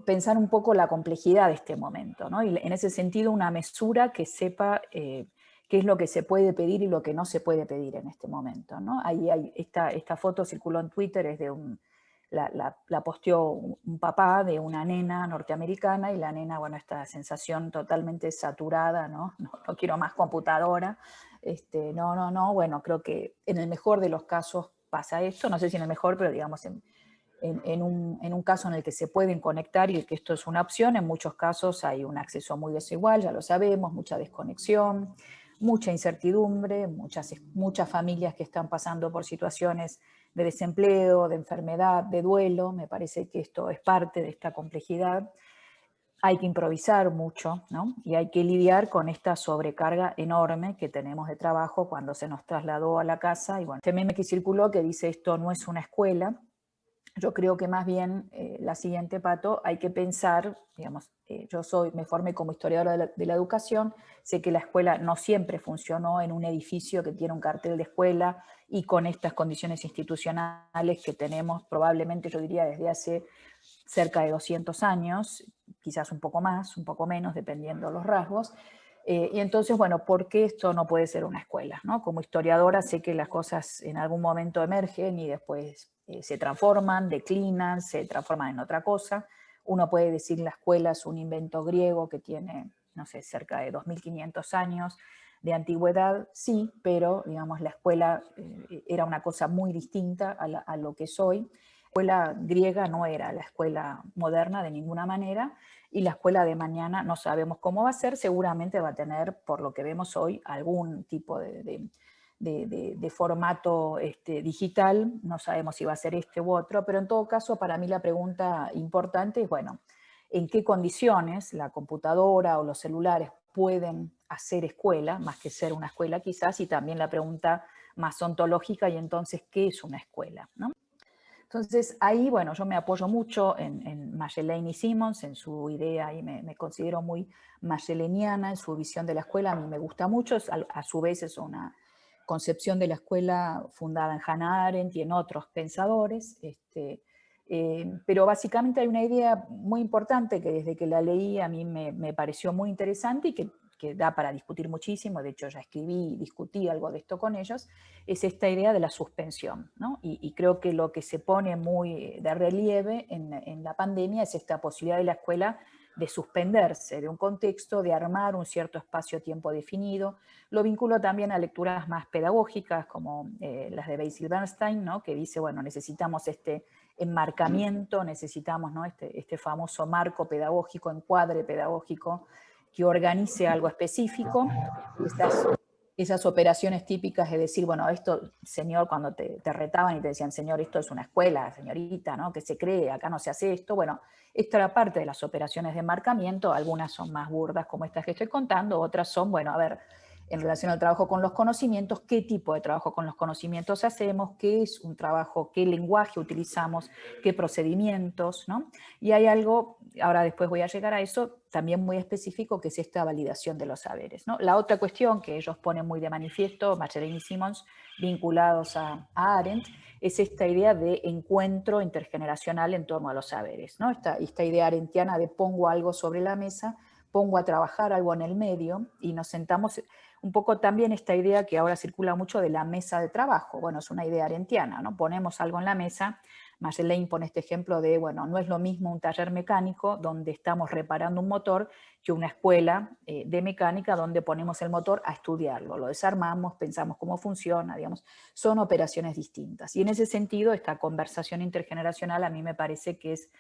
pensar un poco la complejidad de este momento, ¿no? Y en ese sentido una mesura que sepa qué es lo que se puede pedir y lo que no se puede pedir en este momento, ¿no? Ahí hay esta foto circuló en Twitter, es de la posteó un papá de una nena norteamericana y la nena, bueno, esta sensación totalmente saturada, ¿no? No quiero más computadora, no, bueno, creo que en el mejor de los casos pasa esto, no sé si en el mejor, pero digamos en un caso en el que se pueden conectar y que esto es una opción, en muchos casos hay un acceso muy desigual, ya lo sabemos, mucha desconexión, mucha incertidumbre, muchas familias que están pasando por situaciones de desempleo, de enfermedad, de duelo. Me parece que esto es parte de esta complejidad. Hay que improvisar mucho, ¿no? Y hay que lidiar con esta sobrecarga enorme que tenemos de trabajo cuando se nos trasladó a la casa. Y bueno, este meme que circuló que dice esto no es una escuela. Yo creo que más bien la siguiente, Pato, hay que pensar, digamos, me formé como historiadora de la educación, sé que la escuela no siempre funcionó en un edificio que tiene un cartel de escuela y con estas condiciones institucionales que tenemos probablemente, yo diría, desde hace cerca de 200 años, quizás un poco más, un poco menos, dependiendo de los rasgos. Y entonces, bueno, ¿por qué esto no puede ser una escuela? ¿No? Como historiadora sé que las cosas en algún momento emergen y después se transforman, declinan, se transforman en otra cosa. Uno puede decir la escuela es un invento griego que tiene, no sé, cerca de 2500 años de antigüedad, sí, pero digamos la escuela era una cosa muy distinta a lo que es hoy. La escuela griega no era la escuela moderna de ninguna manera, y la escuela de mañana no sabemos cómo va a ser, seguramente va a tener, por lo que vemos hoy, algún tipo de formato digital, no sabemos si va a ser este u otro, pero en todo caso para mí la pregunta importante es, bueno, ¿en qué condiciones la computadora o los celulares pueden hacer escuela, más que ser una escuela quizás? Y también la pregunta más ontológica, y entonces, ¿qué es una escuela? ¿No? Entonces ahí, bueno, yo me apoyo mucho en Magellane y Simons, en su idea, y me considero muy magellaniana en su visión de la escuela, a mí me gusta mucho, a su vez es una concepción de la escuela fundada en Hannah Arendt y en otros pensadores, pero básicamente hay una idea muy importante que desde que la leí a mí me pareció muy interesante y que da para discutir muchísimo, de hecho ya escribí y discutí algo de esto con ellos, es esta idea de la suspensión, ¿no? Y creo que lo que se pone muy de relieve en la pandemia es esta posibilidad de la escuela de suspenderse de un contexto, de armar un cierto espacio-tiempo definido. Lo vinculo también a lecturas más pedagógicas como las de Basil Bernstein, ¿no? Que dice, bueno, necesitamos este enmarcamiento, necesitamos, ¿no? este famoso marco pedagógico, encuadre pedagógico que organice algo específico. Esas operaciones típicas de decir, bueno, esto, señor, cuando te retaban y te decían, señor, esto es una escuela, señorita, ¿no? ¿Qué se cree? Acá no se hace esto. Bueno, esto era parte de las operaciones de enmarcamiento, algunas son más burdas como estas que estoy contando, otras son, bueno, a ver, en relación al trabajo con los conocimientos, qué tipo de trabajo con los conocimientos hacemos, qué es un trabajo, qué lenguaje utilizamos, qué procedimientos, ¿no? Y hay algo, ahora después voy a llegar a eso, también muy específico, que es esta validación de los saberes, ¿no? La otra cuestión que ellos ponen muy de manifiesto, Magellane y Simons, vinculados a Arendt, es esta idea de encuentro intergeneracional en torno a los saberes, ¿no? Esta idea arendtiana de pongo algo sobre la mesa, pongo a trabajar algo en el medio y nos sentamos, un poco también esta idea que ahora circula mucho de la mesa de trabajo, bueno, es una idea arendtiana, ¿no? Ponemos algo en la mesa. Magellane pone este ejemplo de, bueno, no es lo mismo un taller mecánico donde estamos reparando un motor que una escuela de mecánica donde ponemos el motor a estudiarlo, lo desarmamos, pensamos cómo funciona, digamos, son operaciones distintas. Y en ese sentido, esta conversación intergeneracional a mí me parece que es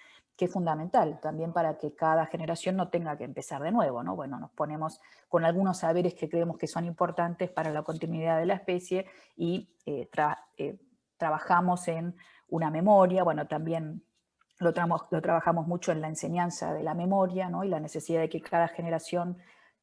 fundamental también para que cada generación no tenga que empezar de nuevo, ¿no? Bueno, nos ponemos con algunos saberes que creemos que son importantes para la continuidad de la especie y trabajamos en una memoria, bueno, también lo trabajamos mucho en la enseñanza de la memoria, ¿no? Y la necesidad de que cada generación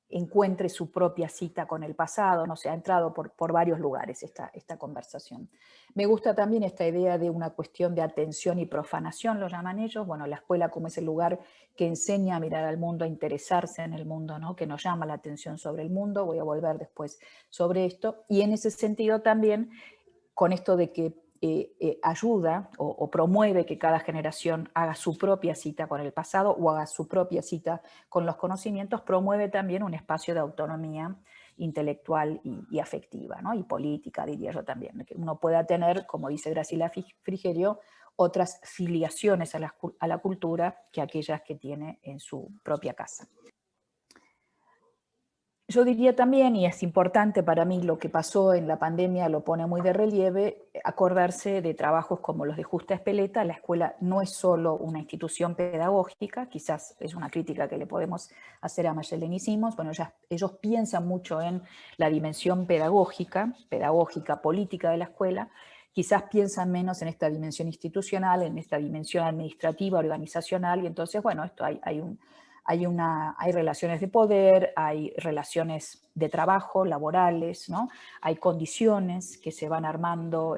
encuentre su propia cita con el pasado, no sé, ha entrado por varios lugares esta conversación. Me gusta también esta idea de una cuestión de atención y profanación, lo llaman ellos, bueno, la escuela como es el lugar que enseña a mirar al mundo, a interesarse en el mundo, ¿no? Que nos llama la atención sobre el mundo, voy a volver después sobre esto, y en ese sentido también, con esto de que ayuda o promueve que cada generación haga su propia cita con el pasado o haga su propia cita con los conocimientos, promueve también un espacio de autonomía intelectual y afectiva, ¿no? Y política, diría yo también, que uno pueda tener, como dice Graciela Frigerio, otras filiaciones a la cultura que aquellas que tiene en su propia casa. Yo diría también, y es importante para mí lo que pasó en la pandemia, lo pone muy de relieve, acordarse de trabajos como los de Justa Espeleta. La escuela no es solo una institución pedagógica, quizás es una crítica que le podemos hacer a Mayelén y Simons. Bueno, ellos piensan mucho en la dimensión pedagógica, política de la escuela, quizás piensan menos en esta dimensión institucional, en esta dimensión administrativa, organizacional, y entonces, bueno, esto hay relaciones de poder, hay relaciones de trabajo, laborales, ¿no? Hay condiciones que se van armando,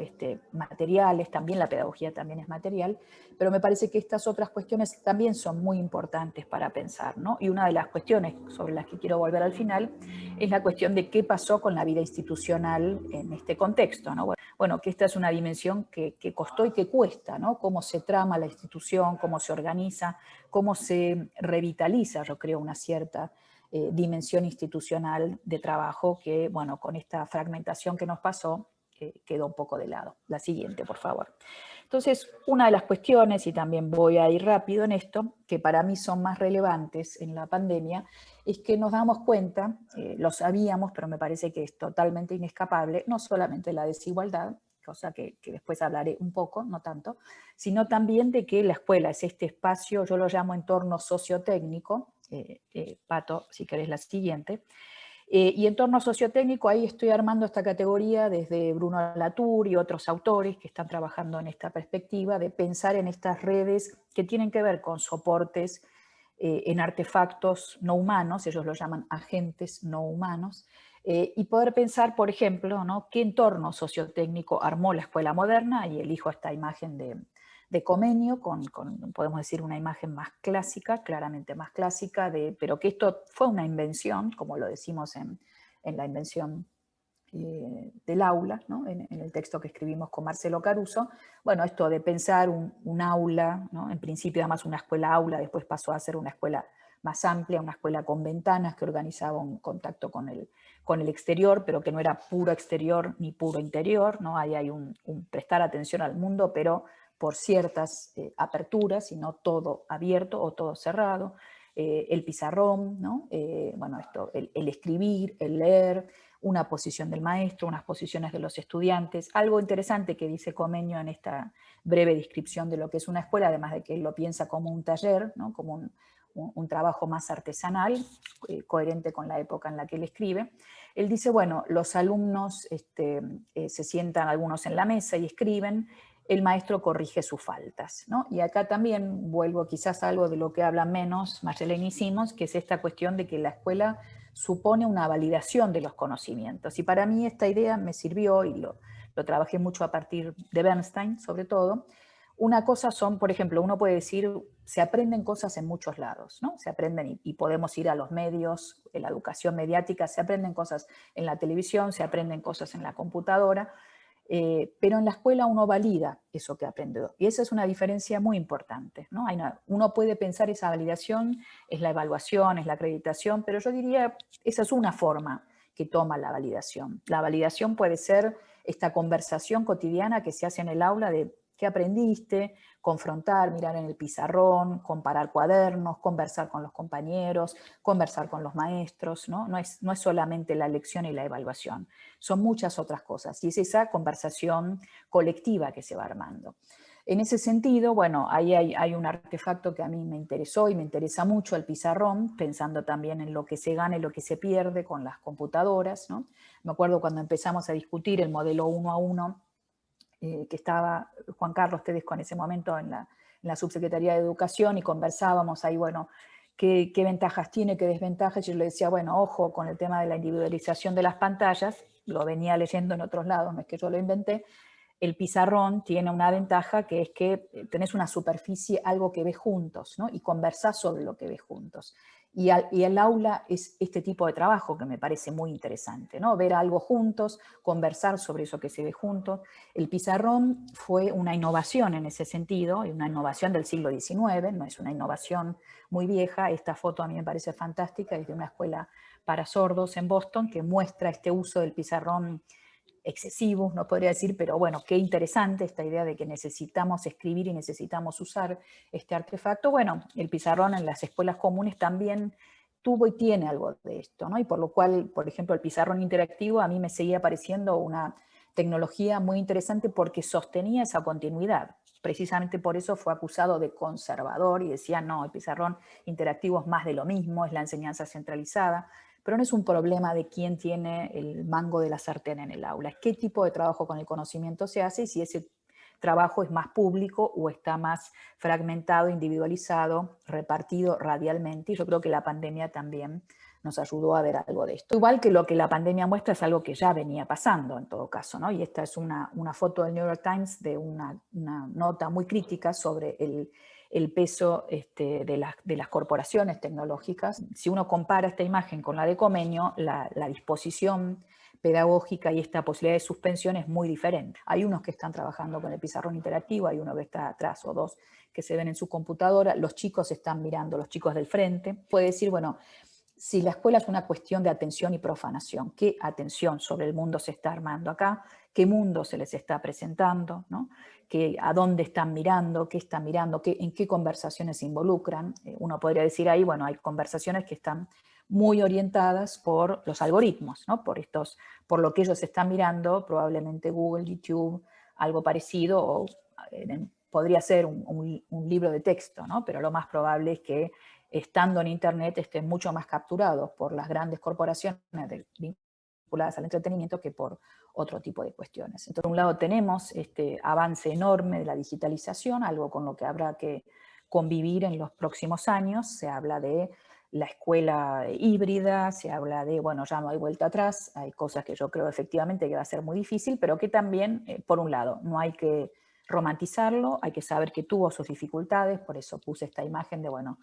materiales, también la pedagogía también es material, pero me parece que estas otras cuestiones también son muy importantes para pensar, ¿no? Y una de las cuestiones sobre las que quiero volver al final es la cuestión de qué pasó con la vida institucional en este contexto, ¿no? Bueno, que esta es una dimensión que costó y que cuesta, ¿no? Cómo se trama la institución, cómo se organiza, cómo se revitaliza, yo creo, una cierta dimensión institucional de trabajo que, bueno, con esta fragmentación que nos pasó, quedó un poco de lado. La siguiente, por favor. Entonces, una de las cuestiones, y también voy a ir rápido en esto, que para mí son más relevantes en la pandemia, es que nos damos cuenta, lo sabíamos, pero me parece que es totalmente inescapable, no solamente la desigualdad, cosa que después hablaré un poco, no tanto, sino también de que la escuela es este espacio, yo lo llamo entorno sociotécnico, Pato, si querés la siguiente, y entorno sociotécnico, ahí estoy armando esta categoría desde Bruno Latour y otros autores que están trabajando en esta perspectiva de pensar en estas redes que tienen que ver con soportes en artefactos no humanos, ellos lo llaman agentes no humanos, y poder pensar, por ejemplo, ¿no? qué entorno sociotécnico armó la escuela moderna, y elijo esta imagen de Comenio, podemos decir una imagen más clásica, claramente más clásica, pero que esto fue una invención, como lo decimos en la invención del aula, ¿no? en el texto que escribimos con Marcelo Caruso. Bueno, esto de pensar un aula, ¿no? En principio además una escuela aula, después pasó a ser una escuela más amplia, una escuela con ventanas que organizaba un contacto con el exterior, pero que no era puro exterior ni puro interior, ¿no? Ahí hay un prestar atención al mundo, pero por ciertas aperturas, y no todo abierto o todo cerrado, el pizarrón, ¿no? Bueno, el escribir, el leer, una posición del maestro, unas posiciones de los estudiantes. Algo interesante que dice Comenio en esta breve descripción de lo que es una escuela, además de que él lo piensa como un taller, ¿no? Como un trabajo más artesanal, coherente con la época en la que él escribe. Él dice, bueno, los alumnos se sientan algunos en la mesa y escriben, el maestro corrige sus faltas, ¿no? Y acá también vuelvo quizás a algo de lo que habla menos Mayelén y Simons, que es esta cuestión de que la escuela supone una validación de los conocimientos. Y para mí esta idea me sirvió, y lo trabajé mucho a partir de Bernstein, sobre todo. Una cosa son, por ejemplo, uno puede decir, se aprenden cosas en muchos lados, ¿no? Se aprenden, y podemos ir a los medios, en la educación mediática, se aprenden cosas en la televisión, se aprenden cosas en la computadora, pero en la escuela uno valida eso que aprendió. Y esa es una diferencia muy importante, ¿no? Uno puede pensar esa validación, es la evaluación, es la acreditación, pero yo diría, esa es una forma que toma la validación. La validación puede ser esta conversación cotidiana que se hace en el aula de qué aprendiste, confrontar, mirar en el pizarrón, comparar cuadernos, conversar con los compañeros, conversar con los maestros, ¿no? No es solamente la lección y la evaluación, son muchas otras cosas, y es esa conversación colectiva que se va armando. En ese sentido, bueno, ahí hay un artefacto que a mí me interesó y me interesa mucho, el pizarrón, pensando también en lo que se gana y lo que se pierde con las computadoras, ¿no? Me acuerdo cuando empezamos a discutir el modelo 1 a 1, que estaba Juan Carlos Tedesco en ese momento en la Subsecretaría de Educación, y conversábamos ahí, bueno, qué ventajas tiene, qué desventajas, y yo le decía, bueno, ojo con el tema de la individualización de las pantallas, lo venía leyendo en otros lados, no es que yo lo inventé, el pizarrón tiene una ventaja que es que tenés una superficie, algo que ves juntos, ¿no? Y conversás sobre lo que ves juntos. Y el aula es este tipo de trabajo que me parece muy interesante, ¿no? Ver algo juntos, conversar sobre eso que se ve juntos. El pizarrón fue una innovación en ese sentido, y una innovación del siglo XIX, no es una innovación muy vieja. Esta foto a mí me parece fantástica, es de una escuela para sordos en Boston, que muestra este uso del pizarrón excesivo, no podría decir, pero bueno, qué interesante esta idea de que necesitamos escribir y necesitamos usar este artefacto. Bueno, el pizarrón en las escuelas comunes también tuvo y tiene algo de esto, ¿no? Y por lo cual, por ejemplo, el pizarrón interactivo a mí me seguía pareciendo una tecnología muy interesante porque sostenía esa continuidad. Precisamente por eso fue acusado de conservador y decía, no, el pizarrón interactivo es más de lo mismo, es la enseñanza centralizada. Pero no es un problema de quién tiene el mango de la sartén en el aula, es qué tipo de trabajo con el conocimiento se hace y si ese trabajo es más público o está más fragmentado, individualizado, repartido radialmente. Y yo creo que la pandemia también nos ayudó a ver algo de esto. Igual que lo que la pandemia muestra es algo que ya venía pasando en todo caso, ¿no? Y esta es una foto del New York Times de una nota muy crítica sobre el peso de las corporaciones tecnológicas. Si uno compara esta imagen con la de Comenio, la disposición pedagógica y esta posibilidad de suspensión es muy diferente. Hay unos que están trabajando con el pizarrón interactivo, hay uno que está atrás o dos que se ven en su computadora, los chicos están mirando, los chicos del frente. Puede decir, bueno, si la escuela es una cuestión de atención y profanación, ¿qué atención sobre el mundo se está armando acá? ¿Qué mundo se les está presentando? ¿No? ¿A dónde están mirando? ¿Qué están mirando? ¿En qué conversaciones se involucran? Uno podría decir ahí, bueno, hay conversaciones que están muy orientadas por los algoritmos, ¿no? Por lo que ellos están mirando, probablemente Google, YouTube, algo parecido, o podría ser un libro de texto, ¿no? Pero lo más probable es que estando en Internet estén mucho más capturados por las grandes corporaciones vinculadas al entretenimiento que por otro tipo de cuestiones. Entonces, por un lado tenemos este avance enorme de la digitalización, algo con lo que habrá que convivir en los próximos años. Se habla de la escuela híbrida, se habla de, bueno, ya no hay vuelta atrás, hay cosas que yo creo efectivamente que va a ser muy difícil, pero que también, por un lado, no hay que romantizarlo, hay que saber que tuvo sus dificultades, por eso puse esta imagen de, bueno,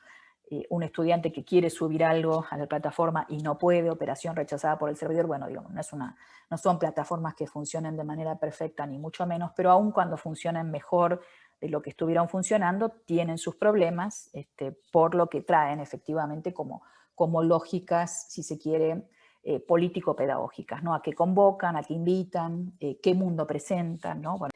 un estudiante que quiere subir algo a la plataforma y no puede, operación rechazada por el servidor, bueno, digamos, no son plataformas que funcionen de manera perfecta, ni mucho menos, pero aun cuando funcionen mejor de lo que estuvieron funcionando, tienen sus problemas, por lo que traen efectivamente como lógicas, si se quiere, político-pedagógicas, ¿no? A qué convocan, a qué invitan, qué mundo presentan, ¿no? Bueno,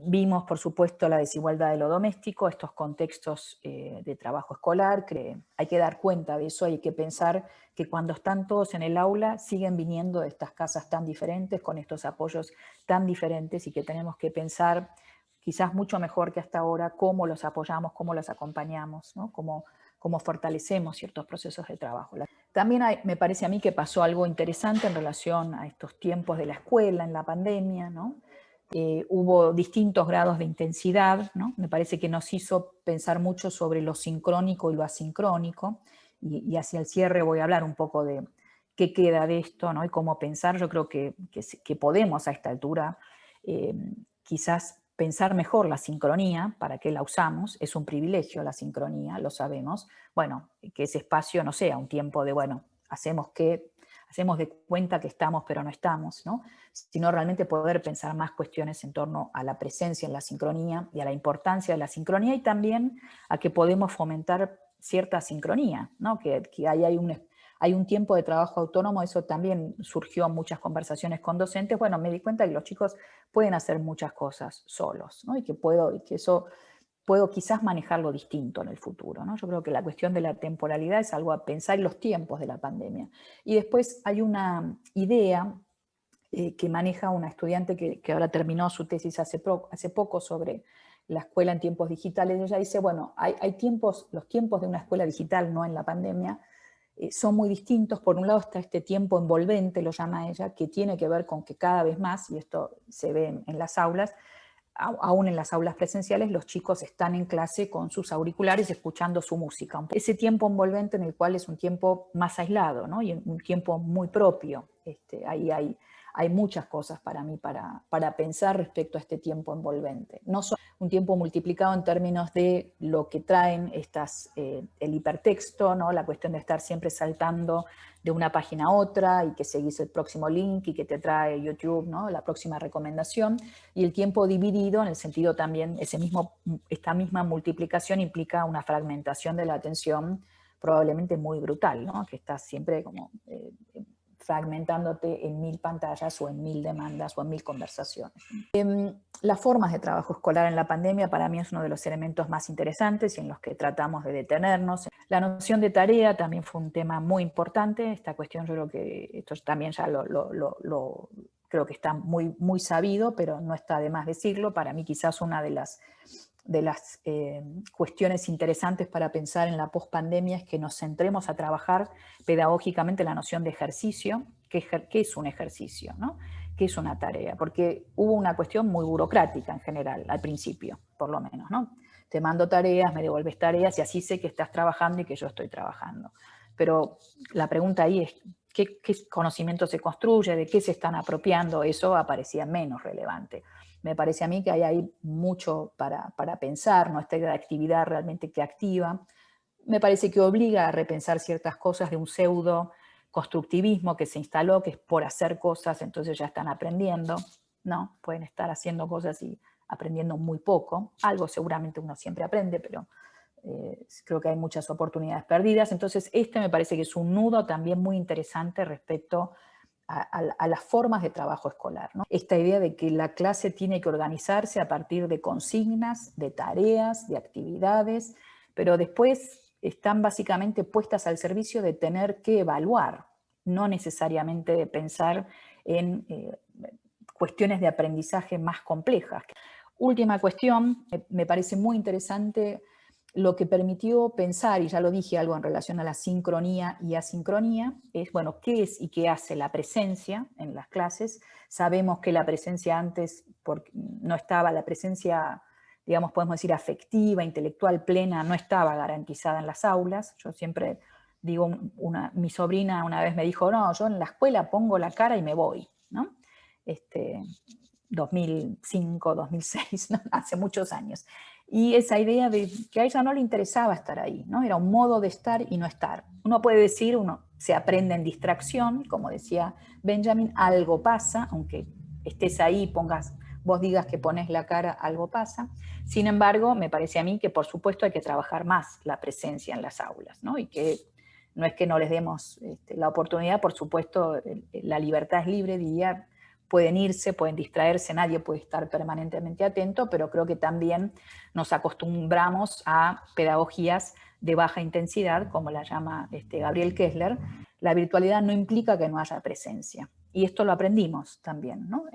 vimos, por supuesto, la desigualdad de lo doméstico, estos contextos de trabajo escolar, que hay que dar cuenta de eso, hay que pensar que cuando están todos en el aula siguen viniendo de estas casas tan diferentes, con estos apoyos tan diferentes, y que tenemos que pensar quizás mucho mejor que hasta ahora cómo los apoyamos, cómo los acompañamos, ¿no? Cómo fortalecemos ciertos procesos de trabajo. También me parece a mí que pasó algo interesante en relación a estos tiempos de la escuela en la pandemia, ¿no? Hubo distintos grados de intensidad, ¿no? Me parece que nos hizo pensar mucho sobre lo sincrónico y lo asincrónico, y hacia el cierre voy a hablar un poco de qué queda de esto, ¿no? Y cómo pensar. Yo creo que podemos a esta altura quizás pensar mejor la sincronía, para qué la usamos, es un privilegio la sincronía, lo sabemos. Bueno, que ese espacio no sea un tiempo de, bueno, hacemos de cuenta que estamos pero no estamos, ¿no? Sino realmente poder pensar más cuestiones en torno a la presencia en la sincronía y a la importancia de la sincronía, y también a que podemos fomentar cierta sincronía, ¿no? Que hay un tiempo de trabajo autónomo. Eso también surgió en muchas conversaciones con docentes. Bueno, me di cuenta que los chicos pueden hacer muchas cosas solos, ¿no? Y que eso puedo quizás manejarlo distinto en el futuro, ¿no? Yo creo que la cuestión de la temporalidad es algo a pensar en los tiempos de la pandemia. Y después hay una idea que maneja una estudiante que ahora terminó su tesis hace poco sobre la escuela en tiempos digitales. Ella dice, bueno, hay tiempos, los tiempos de una escuela digital, no en la pandemia, son muy distintos. Por un lado está este tiempo envolvente, lo llama ella, que tiene que ver con que cada vez más, y esto se ve en las aulas, aún en las aulas presenciales, los chicos están en clase con sus auriculares escuchando su música. Ese tiempo envolvente en el cual es un tiempo más aislado, ¿no? Y un tiempo muy propio. Ahí hay muchas cosas para mí para pensar respecto a este tiempo envolvente. No solo un tiempo multiplicado en términos de lo que traen el hipertexto, ¿no? La cuestión de estar siempre saltando de una página a otra y que seguís el próximo link y que te trae YouTube, ¿no? La próxima recomendación, y el tiempo dividido en el sentido también, esta misma multiplicación implica una fragmentación de la atención probablemente muy brutal, ¿no? Que estás siempre como fragmentándote en 1000 pantallas o en 1000 demandas o en 1000 conversaciones. Las formas de trabajo escolar en la pandemia para mí es uno de los elementos más interesantes y en los que tratamos de detenernos. La noción de tarea también fue un tema muy importante. Esta cuestión yo creo que esto también ya creo que está muy, muy sabido, pero no está de más decirlo. Para mí quizás una de las cuestiones interesantes para pensar en la pospandemia es que nos centremos a trabajar pedagógicamente la noción de ejercicio. ¿Qué es un ejercicio, ¿no? ¿Qué es una tarea? Porque hubo una cuestión muy burocrática en general, al principio, por lo menos, ¿no? Te mando tareas, me devuelves tareas y así sé que estás trabajando y que yo estoy trabajando. Pero la pregunta ahí es, ¿qué conocimiento se construye? ¿De qué se están apropiando? Eso aparecía menos relevante. Me parece a mí que hay mucho para pensar, ¿no? Esta actividad realmente que activa. Me parece que obliga a repensar ciertas cosas de un pseudo constructivismo que se instaló, que es por hacer cosas, entonces ya están aprendiendo, ¿no? Pueden estar haciendo cosas y aprendiendo muy poco. Algo seguramente uno siempre aprende, pero creo que hay muchas oportunidades perdidas. Entonces me parece que es un nudo también muy interesante respecto a las formas de trabajo escolar, ¿no? Esta idea de que la clase tiene que organizarse a partir de consignas, de tareas, de actividades, pero después están básicamente puestas al servicio de tener que evaluar, no necesariamente de pensar en cuestiones de aprendizaje más complejas. Última cuestión, me parece muy interesante lo que permitió pensar, y ya lo dije algo en relación a la sincronía y asincronía, es, bueno, ¿qué es y qué hace la presencia en las clases? Sabemos que la presencia antes no estaba, la presencia, digamos, podemos decir, afectiva, intelectual, plena, no estaba garantizada en las aulas. Yo siempre digo, mi sobrina una vez me dijo, no, yo en la escuela pongo la cara y me voy, ¿no? 2005, 2006, ¿no? Hace muchos años. Y esa idea de que a ella no le interesaba estar ahí, ¿no? Era un modo de estar y no estar. Uno puede decir, uno se aprende en distracción, como decía Benjamin, algo pasa, aunque estés ahí, vos digas que pones la cara, algo pasa. Sin embargo, me parece a mí que por supuesto hay que trabajar más la presencia en las aulas, ¿no? Y que no es que no les demos la oportunidad, por supuesto, la libertad es libre, diría, pueden irse, pueden distraerse, nadie puede estar permanentemente atento, pero creo que también nos acostumbramos a pedagogías de baja intensidad, como la llama Gabriel Kessler. La virtualidad no implica que no haya presencia. Y esto lo aprendimos también, ¿no?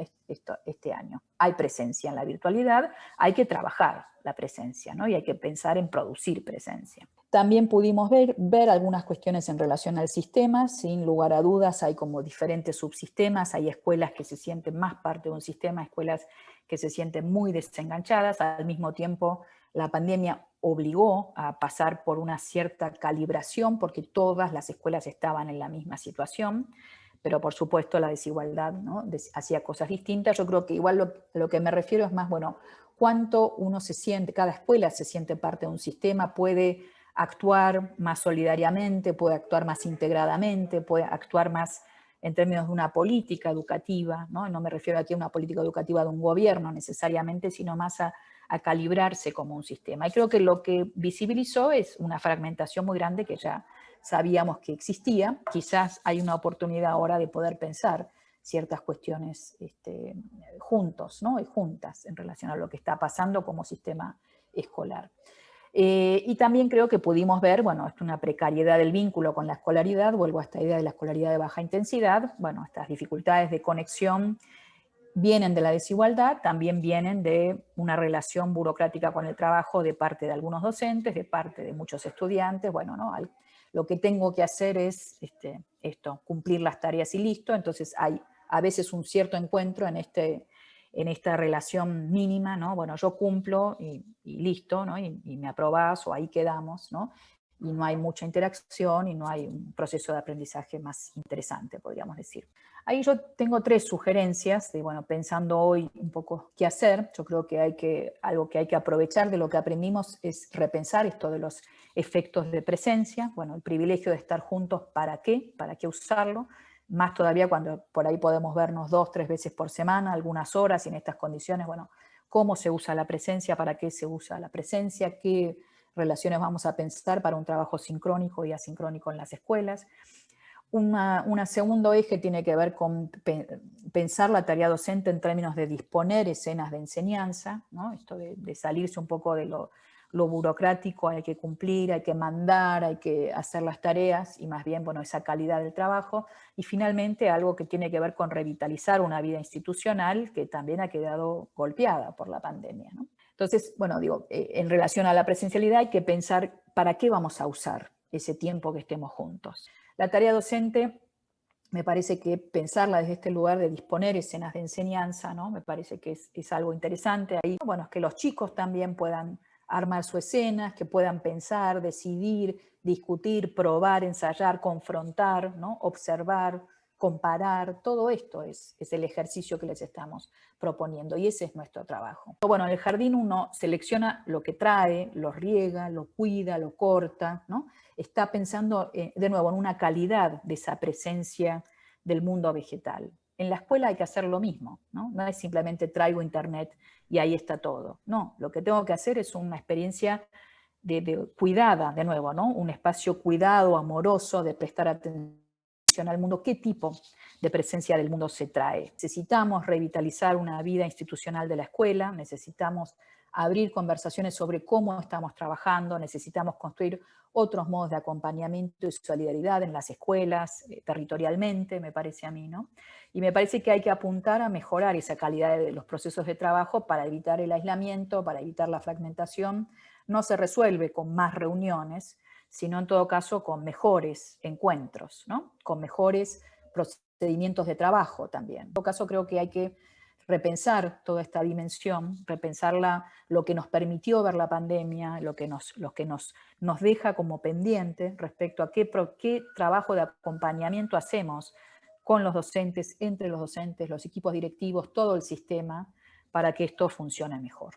Este año. Hay presencia en la virtualidad, hay que trabajar la presencia, ¿no? Y hay que pensar en producir presencia. También pudimos ver algunas cuestiones en relación al sistema. Sin lugar a dudas hay como diferentes subsistemas, hay escuelas que se sienten más parte de un sistema, escuelas que se sienten muy desenganchadas. Al mismo tiempo, la pandemia obligó a pasar por una cierta calibración porque todas las escuelas estaban en la misma situación, pero por supuesto la desigualdad, ¿no? Hacía cosas distintas. Yo creo que igual lo que me refiero es más, bueno, cuánto uno se siente, cada escuela se siente parte de un sistema, puede actuar más solidariamente, puede actuar más integradamente, puede actuar más en términos de una política educativa, ¿no? No me refiero aquí a una política educativa de un gobierno necesariamente, sino más a calibrarse como un sistema. Y creo que lo que visibilizó es una fragmentación muy grande que ya sabíamos que existía. Quizás hay una oportunidad ahora de poder pensar ciertas cuestiones juntos, ¿no? Y juntas en relación a lo que está pasando como sistema escolar. Y también creo que pudimos ver, bueno, una precariedad del vínculo con la escolaridad, vuelvo a esta idea de la escolaridad de baja intensidad, bueno, estas dificultades de conexión vienen de la desigualdad, también vienen de una relación burocrática con el trabajo de parte de algunos docentes, de parte de muchos estudiantes, bueno, ¿no? Lo que tengo que hacer es cumplir las tareas y listo, entonces hay a veces un cierto encuentro en esta relación mínima, ¿no? Bueno, yo cumplo y listo, ¿no? Y me aprobás o ahí quedamos, ¿no? y no hay mucha interacción y no hay un proceso de aprendizaje más interesante, podríamos decir. Ahí yo tengo 3 sugerencias de, bueno, pensando hoy un poco qué hacer. Yo creo que algo que hay que aprovechar de lo que aprendimos es repensar esto de los efectos de presencia. Bueno, el privilegio de estar juntos, ¿para qué? ¿Para qué usarlo? Más todavía cuando por ahí podemos vernos 2, 3 veces por semana, algunas horas, y en estas condiciones, bueno, ¿cómo se usa la presencia? ¿Para qué se usa la presencia? ¿Qué relaciones vamos a pensar para un trabajo sincrónico y asincrónico en las escuelas? Un segundo eje tiene que ver con pensar la tarea docente en términos de disponer escenas de enseñanza, ¿no? Esto de salirse un poco de lo burocrático, hay que cumplir, hay que mandar, hay que hacer las tareas, y más bien, bueno, esa calidad del trabajo. Y finalmente, algo que tiene que ver con revitalizar una vida institucional que también ha quedado golpeada por la pandemia, ¿no? Entonces, bueno, digo, en relación a la presencialidad hay que pensar para qué vamos a usar ese tiempo que estemos juntos. La tarea docente, me parece que pensarla desde este lugar de disponer escenas de enseñanza, ¿no? Me parece que es algo interesante ahí. Bueno, es que los chicos también puedan armar sus escenas, que puedan pensar, decidir, discutir, probar, ensayar, confrontar, ¿no? Observar, comparar. Todo esto es el ejercicio que les estamos proponiendo, y ese es nuestro trabajo. Bueno, en el jardín uno selecciona lo que trae, lo riega, lo cuida, lo corta, ¿no? Está pensando, de nuevo, en una calidad de esa presencia del mundo vegetal. En la escuela hay que hacer lo mismo, ¿no? No es simplemente traigo internet y ahí está todo. No, lo que tengo que hacer es una experiencia cuidada, de nuevo, ¿no? Un espacio cuidado, amoroso, de prestar atención al mundo. ¿Qué tipo de presencia del mundo se trae? Necesitamos revitalizar una vida institucional de la escuela, necesitamos abrir conversaciones sobre cómo estamos trabajando, necesitamos construir otros modos de acompañamiento y solidaridad en las escuelas, territorialmente, me parece a mí, ¿no? Y me parece que hay que apuntar a mejorar esa calidad de los procesos de trabajo para evitar el aislamiento, para evitar la fragmentación. No se resuelve con más reuniones, sino en todo caso con mejores encuentros, ¿no? Con mejores procedimientos de trabajo también. En todo caso creo que hay que repensar toda esta dimensión, repensarla, lo que nos permitió ver la pandemia, lo que nos deja como pendiente respecto a qué trabajo de acompañamiento hacemos con los docentes, entre los docentes, los equipos directivos, todo el sistema, para que esto funcione mejor.